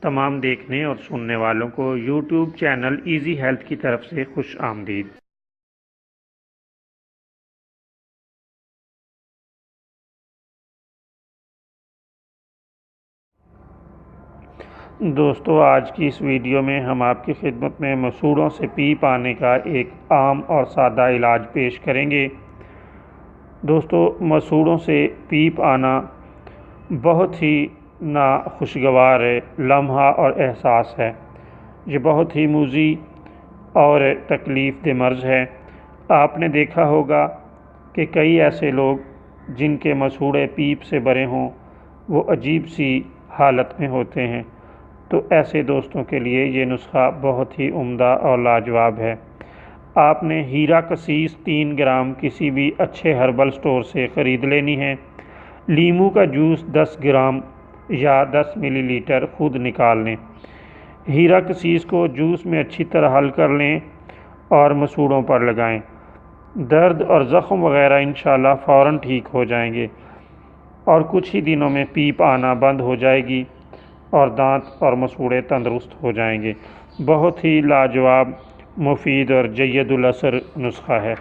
تمام دیکھنے اور سننے والوں کو یوٹیوب چینل ایزی ہیلتھ کی طرف سے خوش آمدید۔ دوستو، آج کی اس ویڈیو میں ہم آپ کی خدمت میں مسوڑوں سے پیپ آنے کا ایک عام اور سادہ علاج پیش کریں گے۔ دوستو، مسوڑوں سے پیپ آنا بہت ہی ناخوشگوار لمحہ اور احساس ہے۔ یہ بہت ہی موذی اور تکلیف دہ مرض ہے۔ آپ نے دیکھا ہوگا کہ کئی ایسے لوگ جن کے مسوڑے پیپ سے بھرے ہوں وہ عجیب سی حالت میں ہوتے ہیں، تو ایسے دوستوں کے لیے یہ نسخہ بہت ہی عمدہ اور لاجواب ہے۔ آپ نے ہیرا کسیس 3 گرام کسی بھی اچھے ہربل سٹور سے خرید لینی ہے۔ لیموں کا جوس 10 گرام یا 10 ملی لیٹر خود نکال لیں۔ ہیرا کسیس کو جوس میں اچھی طرح حل کر لیں اور مسوڑوں پر لگائیں۔ درد اور زخم وغیرہ انشاءاللہ فوراً ٹھیک ہو جائیں گے اور کچھ ہی دنوں میں پیپ آنا بند ہو جائے گی اور دانت اور مسوڑے تندرست ہو جائیں گے۔ بہت ہی لاجواب، مفید اور جید الاثر نسخہ ہے۔